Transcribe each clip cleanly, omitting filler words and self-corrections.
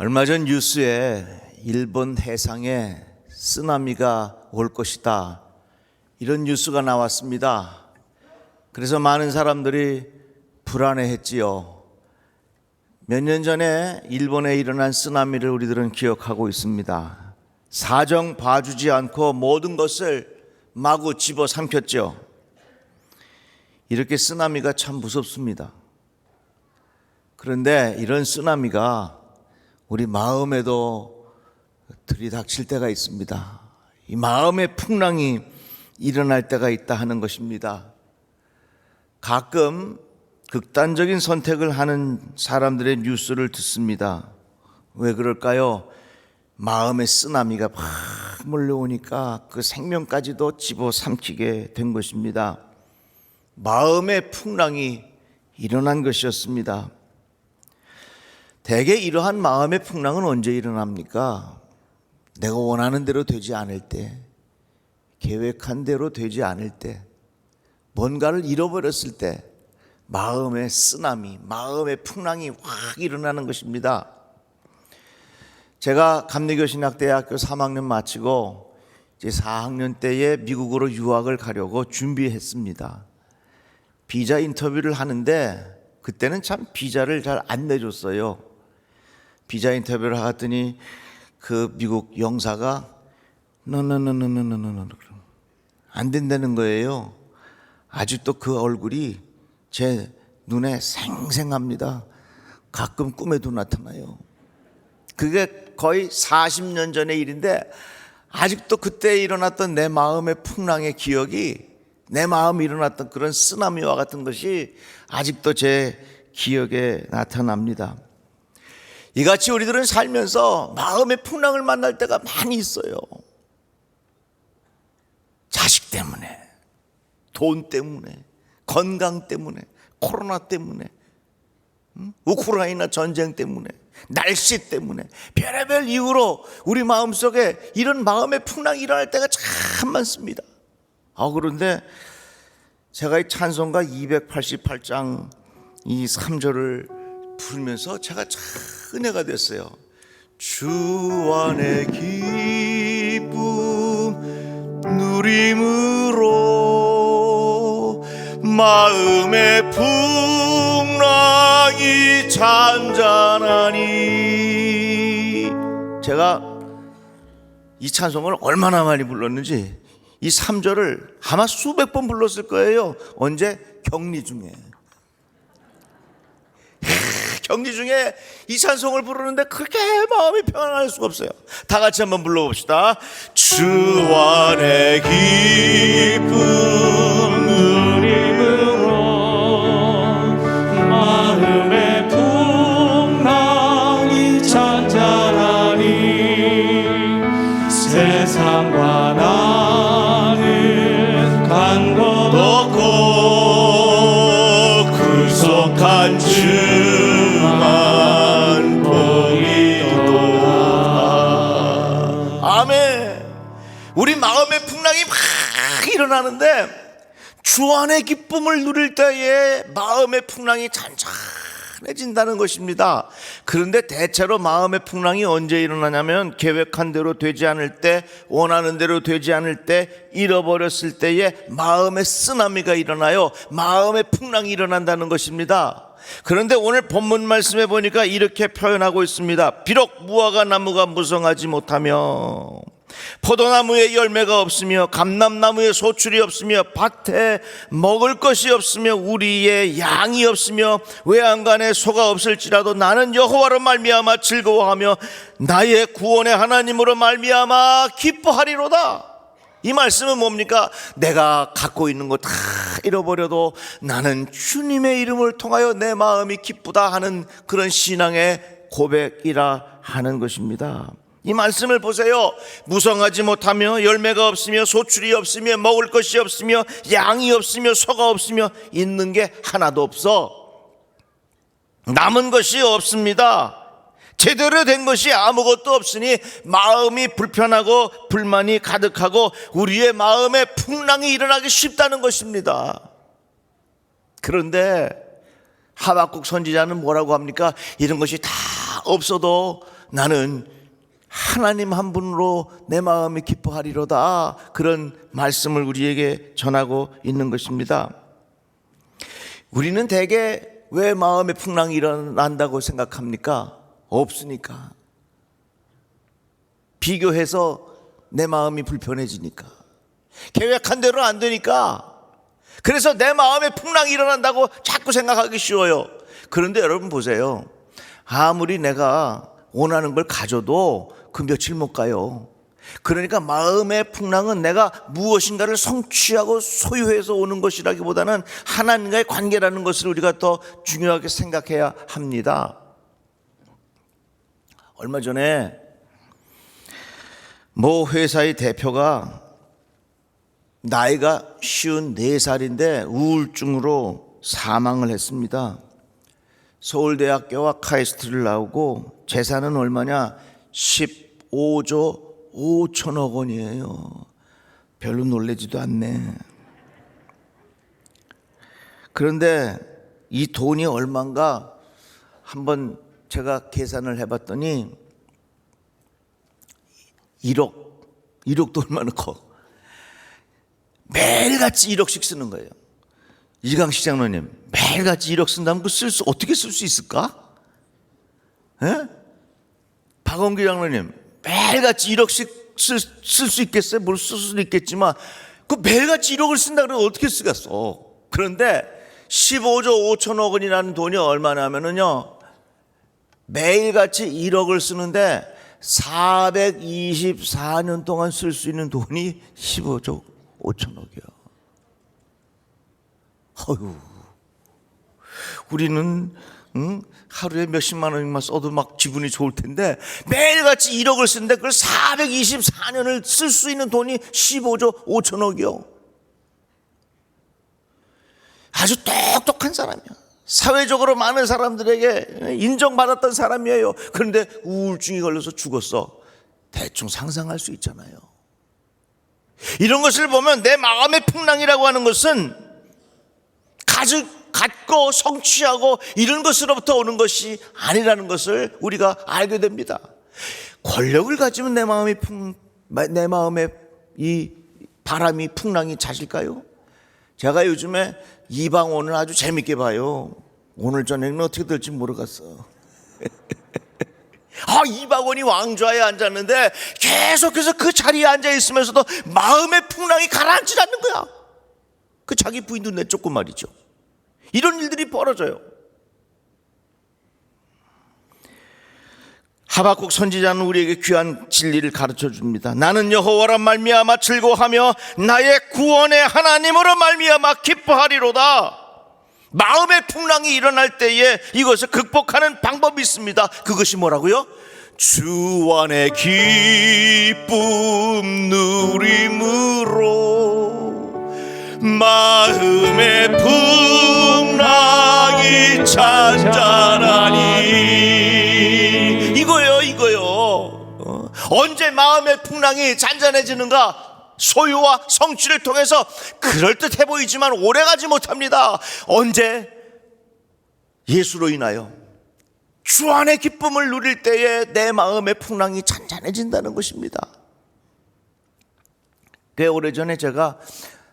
얼마 전 뉴스에 일본 해상에 쓰나미가 올 것이다, 이런 뉴스가 나왔습니다. 그래서 많은 사람들이 불안해했지요. 몇 년 전에 일본에 일어난 쓰나미를 우리들은 기억하고 있습니다. 사정 봐주지 않고 모든 것을 마구 집어삼켰죠. 이렇게 쓰나미가 참 무섭습니다. 그런데 이런 쓰나미가 우리 마음에도 들이닥칠 때가 있습니다. 이 마음의 풍랑이 일어날 때가 있다 하는 것입니다. 가끔 극단적인 선택을 하는 사람들의 뉴스를 듣습니다. 왜 그럴까요? 마음의 쓰나미가 막 몰려오니까 그 생명까지도 집어삼키게 된 것입니다. 마음의 풍랑이 일어난 것이었습니다. 대개 이러한 마음의 풍랑은 언제 일어납니까? 내가 원하는 대로 되지 않을 때, 계획한 대로 되지 않을 때, 뭔가를 잃어버렸을 때 마음의 쓰나미, 마음의 풍랑이 확 일어나는 것입니다. 제가 감리교신학대학교 3학년 마치고 이제 4학년 때에 미국으로 유학을 가려고 준비했습니다. 비자 인터뷰를 하는데 그때는 참 비자를 잘 안 내줬어요. 비자 인터뷰를 하더니 그 미국 영사가 안 된다는 거예요. 아직도 그 얼굴이 제 눈에 생생합니다. 가끔 꿈에도 나타나요. 그게 거의 40년 전의 일인데 아직도 그때 일어났던 내 마음의 풍랑의 기억이, 내 마음에 일어났던 그런 쓰나미와 같은 것이 아직도 제 기억에 나타납니다. 이같이 우리들은 살면서 마음의 풍랑을 만날 때가 많이 있어요. 자식 때문에, 돈 때문에, 건강 때문에, 코로나 때문에, 우크라이나 전쟁 때문에, 날씨 때문에, 별의별 이유로 우리 마음속에 이런 마음의 풍랑이 일어날 때가 참 많습니다. 그런데 제가 이 찬송가 288장 이 3절을 부르면서 제가 참 은혜가 됐어요. 주 안의 기쁨 누림으로 마음의 풍랑이 잔잔하니. 제가 이 찬송을 얼마나 많이 불렀는지, 이 3절을 아마 수백 번 불렀을 거예요. 언제? 격리 중에. 격리 중에 이 찬송을 부르는데 그렇게 마음이 편안할 수가 없어요. 다 같이 한번 불러봅시다. 주 안의 기쁨 누림으로 마음의 풍랑이 잔잔하니 세상과 나는 간 것 없고 구속한 주만 보이도다. 아멘. 우리 마음의 풍랑이 막 일어나는데 주 안의 기쁨을 누릴 때에 마음의 풍랑이 잔잔해진다는 것입니다. 그런데 대체로 마음의 풍랑이 언제 일어나냐면 계획한 대로 되지 않을 때, 원하는 대로 되지 않을 때, 잃어버렸을 때에 마음의 쓰나미가 일어나요. 마음의 풍랑이 일어난다는 것입니다. 그런데 오늘 본문 말씀에 보니까 이렇게 표현하고 있습니다. 비록 무화과 나무가 무성하지 못하며 포도나무에 열매가 없으며 감람나무에 소출이 없으며 밭에 먹을 것이 없으며 우리의 양이 없으며 외양간에 소가 없을지라도 나는 여호와로 말미암아 즐거워하며 나의 구원의 하나님으로 말미암아 기뻐하리로다. 이 말씀은 뭡니까? 내가 갖고 있는 거 다 잃어버려도 나는 주님의 이름을 통하여 내 마음이 기쁘다 하는 그런 신앙의 고백이라 하는 것입니다. 이 말씀을 보세요. 무성하지 못하며 열매가 없으며 소출이 없으며 먹을 것이 없으며 양이 없으며 소가 없으며 있는 게 하나도 없어. 남은 것이 없습니다. 제대로 된 것이 아무것도 없으니 마음이 불편하고 불만이 가득하고 우리의 마음에 풍랑이 일어나기 쉽다는 것입니다. 그런데 하박국 선지자는 뭐라고 합니까? 이런 것이 다 없어도 나는 하나님 한 분으로 내 마음이 기뻐하리로다. 그런 말씀을 우리에게 전하고 있는 것입니다. 우리는 대개 왜 마음의 풍랑이 일어난다고 생각합니까? 없으니까. 비교해서 내 마음이 불편해지니까. 계획한 대로 안 되니까. 그래서 내 마음에 풍랑이 일어난다고 자꾸 생각하기 쉬워요. 그런데 여러분 보세요. 아무리 내가 원하는 걸 가져도 그 며칠 못 가요. 그러니까 마음의 풍랑은 내가 무엇인가를 성취하고 소유해서 오는 것이라기보다는 하나님과의 관계라는 것을 우리가 더 중요하게 생각해야 합니다. 얼마 전에 모 회사의 대표가 나이가 54살인데 우울증으로 사망을 했습니다. 서울대학교와 카이스트를 나오고 재산은 얼마냐? 15조 5천억 원이에요. 별로 놀라지도 않네. 그런데 이 돈이 얼마인가 한번 제가 계산을 해봤더니 1억도 얼마나 커. 매일같이 1억씩 쓰는 거예요. 이강시 장로님, 매일같이 1억 쓴다면 어떻게 쓸 수 있을까? 예? 박원기 장로님, 매일같이 1억씩 쓸 수 있겠어요? 뭘 쓸 수도 있겠지만 그 매일같이 1억을 쓴다 그러면 어떻게 쓰겠어? 그런데 15조 5천억 원이라는 돈이 얼마나 하면은요, 매일같이 1억을 쓰는데 424년 동안 쓸 수 있는 돈이 15조 5천억이요. 어휴, 우리는 하루에 몇십만 원만 써도 막 기분이 좋을 텐데 매일같이 1억을 쓰는데 그걸 424년을 쓸 수 있는 돈이 15조 5천억이요. 아주 똑똑한 사람이야. 사회적으로 많은 사람들에게 인정받았던 사람이에요. 그런데 우울증이 걸려서 죽었어. 대충 상상할 수 있잖아요. 이런 것을 보면 내 마음의 풍랑이라고 하는 것은 갖고 성취하고 이런 것으로부터 오는 것이 아니라는 것을 우리가 알게 됩니다. 권력을 가지면 내 마음에 이 바람이 풍랑이 잦을까요? 제가 요즘에 이방원을 아주 재밌게 봐요. 오늘 저녁에는 어떻게 될지 모르겠어. 이방원이 왕좌에 앉았는데 계속해서 그 자리에 앉아 있으면서도 마음의 풍랑이 가라앉지 않는 거야. 그 자기 부인도 내쫓고 말이죠. 이런 일들이 벌어져요. 하박국 선지자는 우리에게 귀한 진리를 가르쳐 줍니다. 나는 여호와라 말미암아 즐거워하며 나의 구원의 하나님으로 말미암아 기뻐하리로다. 마음의 풍랑이 일어날 때에 이것을 극복하는 방법이 있습니다. 그것이 뭐라고요? 주 안에 기쁨 누림으로 마음의 풍랑이 잔잔하니. 이거요. 언제 마음의 풍랑이 잔잔해지는가? 소유와 성취를 통해서 그럴듯해 보이지만 오래가지 못합니다. 언제? 예수로 인하여 주 안의 기쁨을 누릴 때에 내 마음의 풍랑이 잔잔해진다는 것입니다. 꽤 오래전에 제가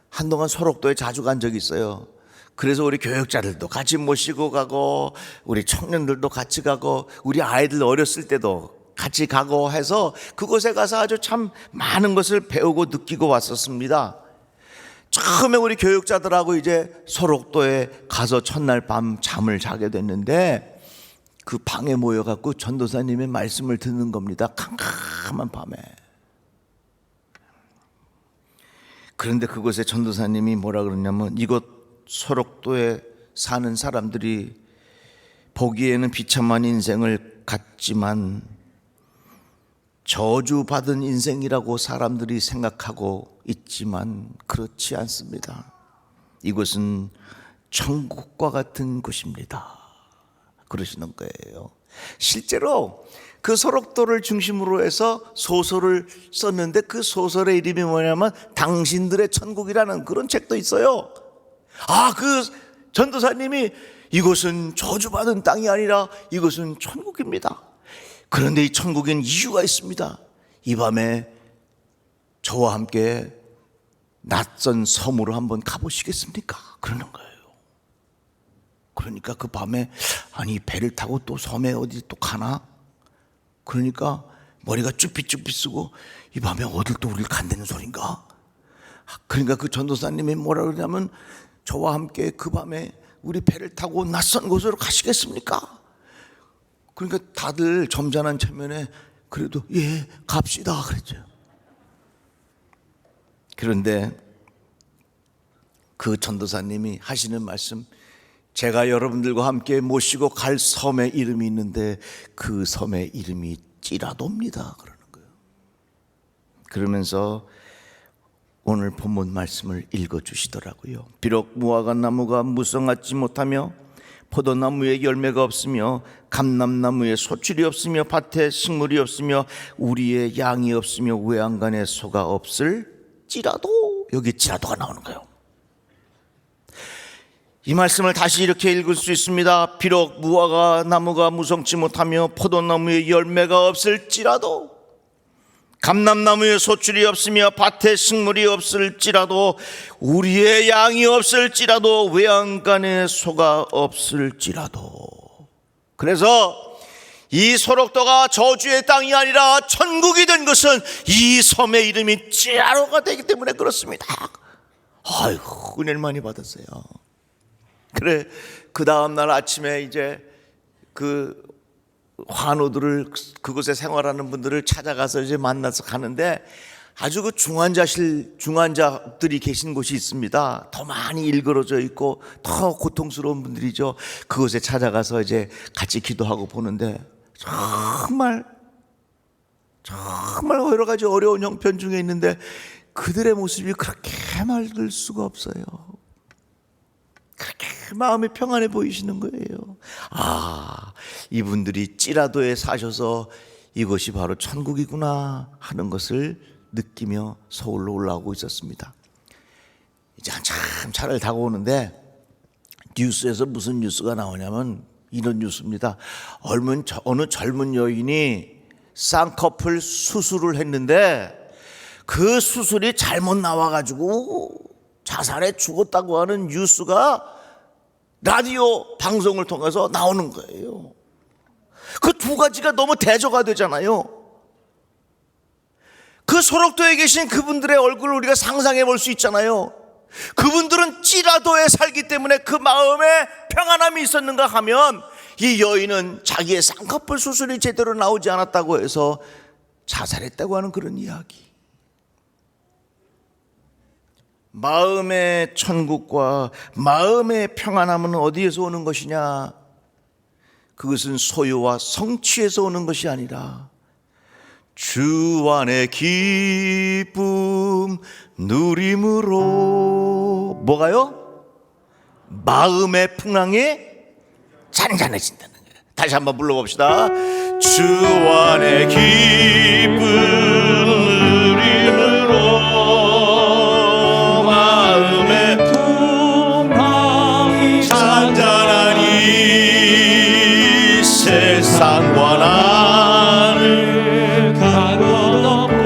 한동안 소록도에 자주 간 적이 있어요. 그래서 우리 교육자들도 같이 모시고 가고 우리 청년들도 같이 가고 우리 아이들 어렸을 때도 같이 가고 해서 그곳에 가서 아주 참 많은 것을 배우고 느끼고 왔었습니다. 처음에 우리 교육자들하고 이제 소록도에 가서 첫날 밤 잠을 자게 됐는데 그 방에 모여갖고 전도사님의 말씀을 듣는 겁니다. 캄캄한 밤에. 그런데 그곳에 전도사님이 뭐라 그러냐면 이곳 소록도에 사는 사람들이 보기에는 비참한 인생을 갖지만 저주받은 인생이라고 사람들이 생각하고 있지만 그렇지 않습니다. 이곳은 천국과 같은 곳입니다. 그러시는 거예요. 실제로 그 소록도를 중심으로 해서 소설을 썼는데 그 소설의 이름이 뭐냐면 당신들의 천국이라는 그런 책도 있어요. 그 전도사님이 이곳은 저주받은 땅이 아니라 이곳은 천국입니다. 그런데 이 천국엔 이유가 있습니다. 이 밤에 저와 함께 낯선 섬으로 한번 가보시겠습니까? 그러는 거예요. 그러니까 그 밤에 아니 배를 타고 또 섬에 어디 또 가나? 그러니까 머리가 쭈삣쭈삣 쓰고 이 밤에 어딜 또 우리를 간다는 소린가? 그러니까 그 전도사님이 뭐라 그러냐면 저와 함께 그 밤에 우리 배를 타고 낯선 곳으로 가시겠습니까? 그러니까 다들 점잖은 체면에 그래도 예 갑시다 그랬죠. 그런데 그 전도사님이 하시는 말씀, 제가 여러분들과 함께 모시고 갈 섬의 이름이 있는데 그 섬의 이름이 찌라도입니다 그러는 거예요. 그러면서 오늘 본문 말씀을 읽어주시더라고요. 비록 무화과 나무가 무성하지 못하며 포도나무에 열매가 없으며 감람나무에 소출이 없으며 밭에 식물이 없으며 우리의 양이 없으며 외양간에 소가 없을지라도, 여기 지라도가 나오는 거예요. 이 말씀을 다시 이렇게 읽을 수 있습니다. 비록 무화과 나무가 무성치 못하며 포도나무에 열매가 없을지라도, 감람나무에 소출이 없으며 밭에 식물이 없을지라도, 우리의 양이 없을지라도, 외양간에 소가 없을지라도. 그래서 이 소록도가 저주의 땅이 아니라 천국이 된 것은 이 섬의 이름이 찌라도가 되기 때문에 그렇습니다. 아이고 은혜를 많이 받았어요. 그래 그 다음날 아침에 이제 그 환우들을, 그곳에 생활하는 분들을 찾아가서 이제 만나서 가는데 아주 그 중환자들이 계신 곳이 있습니다. 더 많이 일그러져 있고 더 고통스러운 분들이죠. 그곳에 찾아가서 이제 같이 기도하고 보는데 정말 여러 가지 어려운 형편 중에 있는데 그들의 모습이 그렇게 맑을 수가 없어요. 그렇게 마음이 평안해 보이시는 거예요. 아, 이분들이 찌라도에 사셔서 이것이 바로 천국이구나 하는 것을 느끼며 서울로 올라오고 있었습니다. 이제 한참 차를 타고 오는데 뉴스에서 무슨 뉴스가 나오냐면 이런 뉴스입니다. 어느 젊은 여인이 쌍꺼풀 수술을 했는데 그 수술이 잘못 나와가지고 자살해 죽었다고 하는 뉴스가 라디오 방송을 통해서 나오는 거예요. 그 두 가지가 너무 대조가 되잖아요. 그 소록도에 계신 그분들의 얼굴을 우리가 상상해 볼 수 있잖아요. 그분들은 찌라도에 살기 때문에 그 마음에 평안함이 있었는가 하면 이 여인은 자기의 쌍꺼풀 수술이 제대로 나오지 않았다고 해서 자살했다고 하는 그런 이야기. 마음의 천국과 마음의 평안함은 어디에서 오는 것이냐? 그것은 소유와 성취에서 오는 것이 아니라 주 안의 기쁨 누림으로, 뭐가요? 마음의 풍랑이 잔잔해진다는 거예요. 다시 한번 불러봅시다. 주 안의 기쁨 누림으로 마음의 풍랑이 잔잔하니 세상과 나를 가로덮고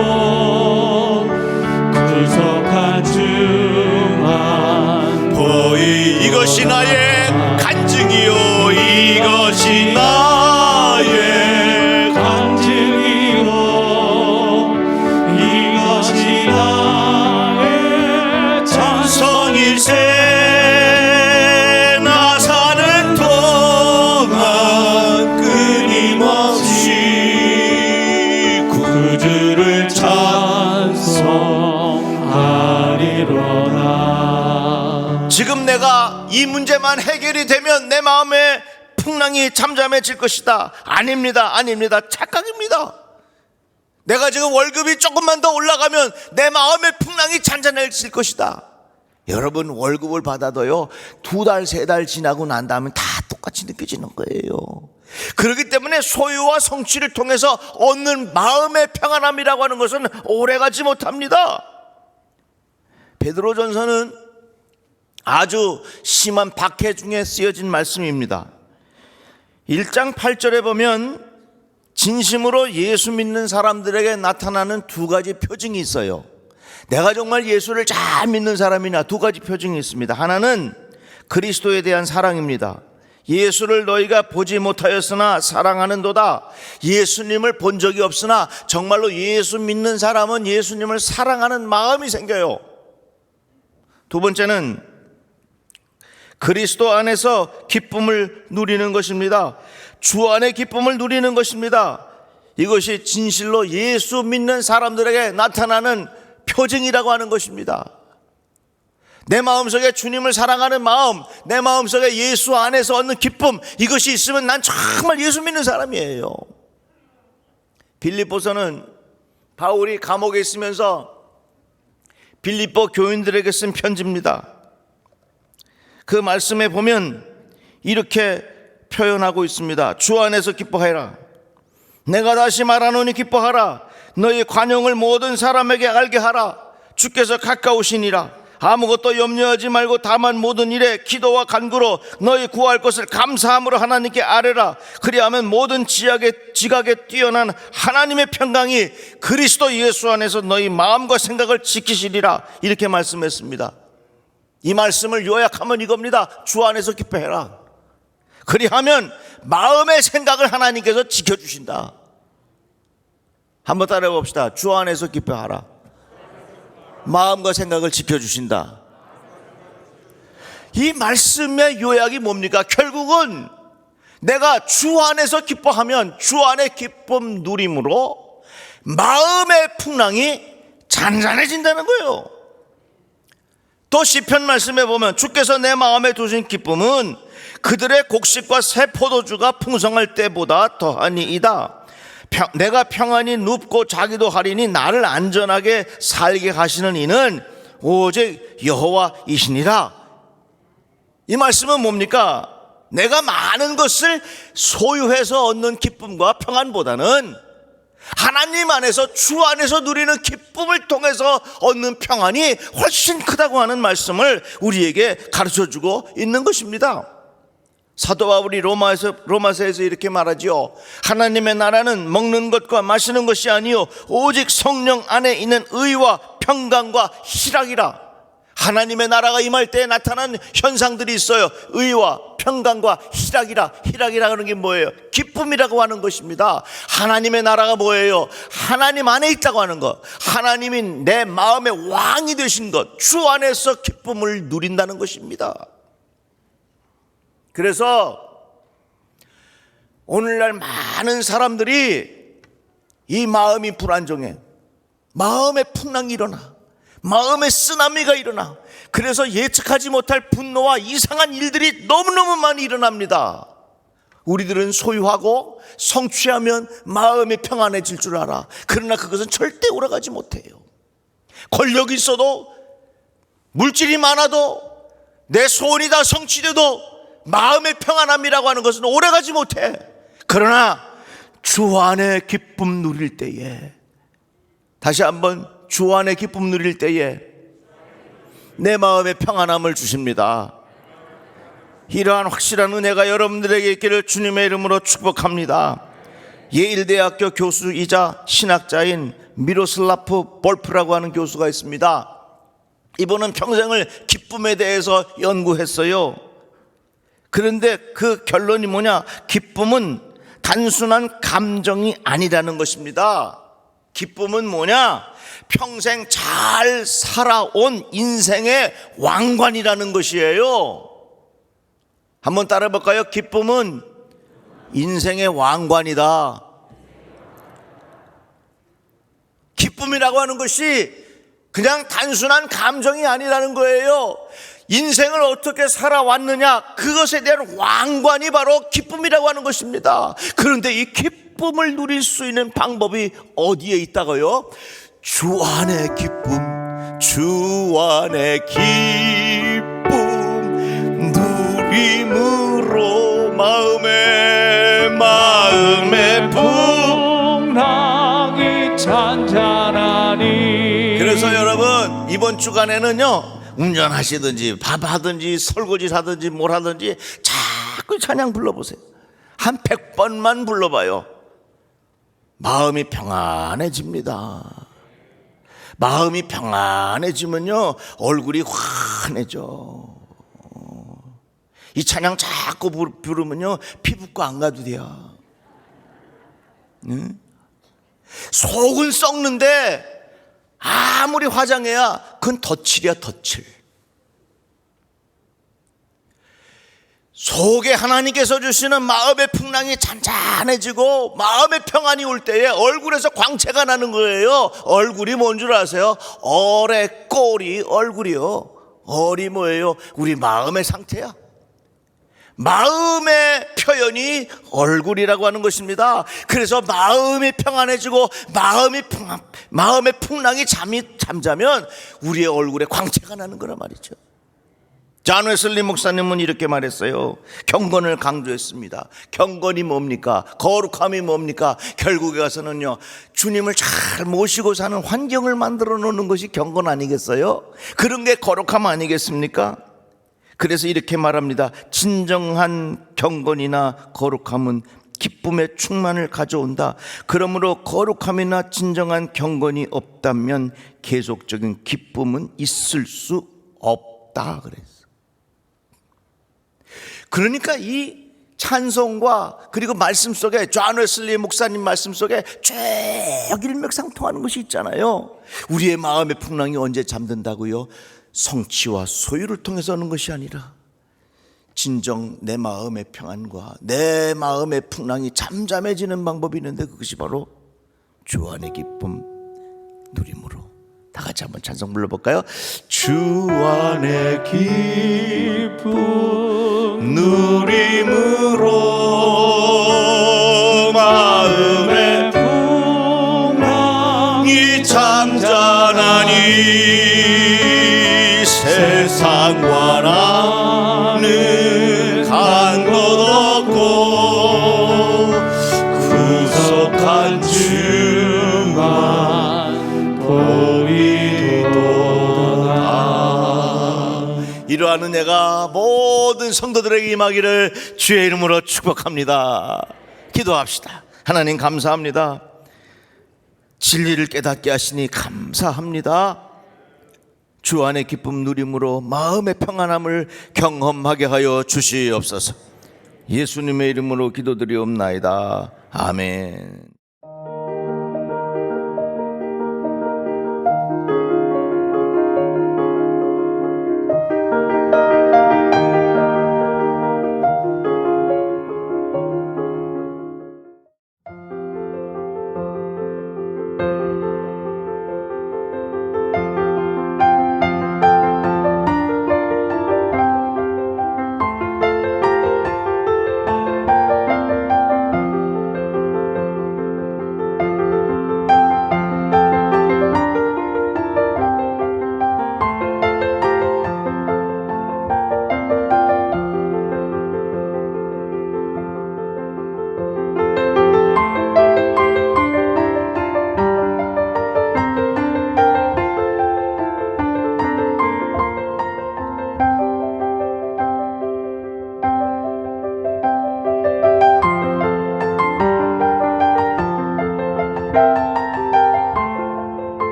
구속한 주만 보이. 이것이 나의 간증이요, 이것이 나의 간증이요, 이것이 나의 찬송일세. 나 사는 동안 끊임없이 구주를 찬송하리로다. 지금 내가 이 문제만 해결이 되면 내 마음에 풍랑이 잠잠해질 것이다. 아닙니다. 착각입니다. 내가 지금 월급이 조금만 더 올라가면 내 마음의 풍랑이 잔잔해질 것이다. 여러분, 월급을 받아도요 2달 3달 지나고 난 다음에 다 똑같이 느껴지는 거예요. 그렇기 때문에 소유와 성취를 통해서 얻는 마음의 평안함이라고 하는 것은 오래가지 못합니다. 베드로전서는 아주 심한 박해 중에 쓰여진 말씀입니다. 1장 8절에 보면 진심으로 예수 믿는 사람들에게 나타나는 두 가지 표징이 있어요. 내가 정말 예수를 잘 믿는 사람이나 두 가지 표징이 있습니다. 하나는 그리스도에 대한 사랑입니다. 예수를 너희가 보지 못하였으나 사랑하는도다. 예수님을 본 적이 없으나 정말로 예수 믿는 사람은 예수님을 사랑하는 마음이 생겨요. 두 번째는 그리스도 안에서 기쁨을 누리는 것입니다. 주 안에 기쁨을 누리는 것입니다. 이것이 진실로 예수 믿는 사람들에게 나타나는 표징이라고 하는 것입니다. 내 마음속에 주님을 사랑하는 마음, 내 마음속에 예수 안에서 얻는 기쁨, 이것이 있으면 난 정말 예수 믿는 사람이에요. 빌립보서는 바울이 감옥에 있으면서 빌립보 교인들에게 쓴 편지입니다. 그 말씀에 보면 이렇게 표현하고 있습니다. 주 안에서 기뻐하라. 내가 다시 말하노니 기뻐하라. 너희 관용을 모든 사람에게 알게 하라. 주께서 가까우시니라. 아무것도 염려하지 말고 다만 모든 일에 기도와 간구로 너희 구할 것을 감사함으로 하나님께 아뢰라. 그리하면 모든 지각에 뛰어난 하나님의 평강이 그리스도 예수 안에서 너희 마음과 생각을 지키시리라. 이렇게 말씀했습니다. 이 말씀을 요약하면 이겁니다. 주 안에서 기뻐해라. 그리하면 마음의 생각을 하나님께서 지켜주신다. 한번 따라해 봅시다. 주 안에서 기뻐하라. 마음과 생각을 지켜주신다. 이 말씀의 요약이 뭡니까? 결국은 내가 주 안에서 기뻐하면 주 안의 기쁨 누림으로 마음의 풍랑이 잔잔해진다는 거예요. 또 시편 말씀에 보면 주께서 내 마음에 두신 기쁨은 그들의 곡식과 새 포도주가 풍성할 때보다 더하니이다. 내가 평안히 눕고 자기도 하리니 나를 안전하게 살게 하시는 이는 오직 여호와이시니라. 이 말씀은 뭡니까? 내가 많은 것을 소유해서 얻는 기쁨과 평안보다는 하나님 안에서 주 안에서 누리는 기쁨을 통해서 얻는 평안이 훨씬 크다고 하는 말씀을 우리에게 가르쳐주고 있는 것입니다. 사도 바울이 로마서에서 이렇게 말하지요. 하나님의 나라는 먹는 것과 마시는 것이 아니요 오직 성령 안에 있는 의와 평강과 희락이라. 하나님의 나라가 임할 때에 나타난 현상들이 있어요. 의와 평강과 희락이라. 희락이라는 게 뭐예요? 기쁨이라고 하는 것입니다. 하나님의 나라가 뭐예요? 하나님 안에 있다고 하는 것. 하나님이 내 마음의 왕이 되신 것, 주 안에서 기쁨을 누린다는 것입니다. 그래서 오늘날 많은 사람들이 이 마음이 불안정해. 마음의 풍랑이 일어나. 마음의 쓰나미가 일어나. 그래서 예측하지 못할 분노와 이상한 일들이 너무너무 많이 일어납니다. 우리들은 소유하고 성취하면 마음이 평안해질 줄 알아. 그러나 그것은 절대 오래가지 못해요. 권력이 있어도, 물질이 많아도, 내 소원이 다 성취돼도 마음의 평안함이라고 하는 것은 오래가지 못해. 그러나 주 안에 기쁨 누릴 때에, 다시 한번 주 안에 기쁨 누릴 때에 내 마음의 평안함을 주십니다. 이러한 확실한 은혜가 여러분들에게 있기를 주님의 이름으로 축복합니다. 예일대학교 교수이자 신학자인 미로슬라프 볼프라고 하는 교수가 있습니다. 이분은 평생을 기쁨에 대해서 연구했어요. 그런데 그 결론이 뭐냐? 기쁨은 단순한 감정이 아니라는 것입니다. 기쁨은 뭐냐? 평생 잘 살아온 인생의 왕관이라는 것이에요. 한번 따라해 볼까요? 기쁨은 인생의 왕관이다. 기쁨이라고 하는 것이 그냥 단순한 감정이 아니라는 거예요. 인생을 어떻게 살아왔느냐, 그것에 대한 왕관이 바로 기쁨이라고 하는 것입니다. 그런데 이 기쁨을 누릴 수 있는 방법이 어디에 있다고요? 주 안의 기쁨, 주 안의 기쁨 누림으로 마음의 풍랑이 잔잔하니. 그래서 여러분, 이번 주간에는요, 운전하시든지 밥하든지 설거지 하든지 뭘 하든지 자꾸 찬양 불러보세요. 한 100번만 불러봐요. 마음이 평안해집니다. 마음이 평안해지면요 얼굴이 환해져. 이 찬양 자꾸 부르면요 피부과 안 가도 돼요. 응? 속은 썩는데 아무리 화장해야 그건 덧칠이야, 덧칠. 속에 하나님께서 주시는 마음의 풍랑이 잔잔해지고 마음의 평안이 올 때에 얼굴에서 광채가 나는 거예요. 얼굴이 뭔 줄 아세요? 얼의 꼴이 얼굴이요. 얼이 뭐예요? 우리 마음의 상태야. 마음의 표현이 얼굴이라고 하는 것입니다. 그래서 마음이 평안해지고 마음의 풍랑이 잠자면 우리의 얼굴에 광채가 나는 거란 말이죠. 존 웨슬리 목사님은 이렇게 말했어요. 경건을 강조했습니다. 경건이 뭡니까? 거룩함이 뭡니까? 결국에 가서는요 주님을 잘 모시고 사는 환경을 만들어 놓는 것이 경건 아니겠어요? 그런 게 거룩함 아니겠습니까? 그래서 이렇게 말합니다. 진정한 경건이나 거룩함은 기쁨의 충만을 가져온다. 그러므로 거룩함이나 진정한 경건이 없다면 계속적인 기쁨은 있을 수 없다 그랬어요. 그러니까 이 찬송과 그리고 말씀 속에 존 웨슬리 목사님 말씀 속에 쭉 일맥상통하는 것이 있잖아요. 우리의 마음의 풍랑이 언제 잠든다고요? 성취와 소유를 통해서 오는 것이 아니라 진정 내 마음의 평안과 내 마음의 풍랑이 잠잠해지는 방법이 있는데 그것이 바로 주 안의 기쁨 누림으로. 다 같이 한번 찬송 불러볼까요? 주 안의 기쁨 누림으로 마음의 풍랑이 잠잠하니 세상과 나는 간 것 없고 구속한 주만 보이도다. 이러한 은혜가 모든 성도들에게 임하기를 주의 이름으로 축복합니다. 기도합시다. 하나님 감사합니다. 진리를 깨닫게 하시니 감사합니다. 주 안의 기쁨 누림으로 마음의 평안함을 경험하게 하여 주시옵소서. 예수님의 이름으로 기도드리옵나이다. 아멘.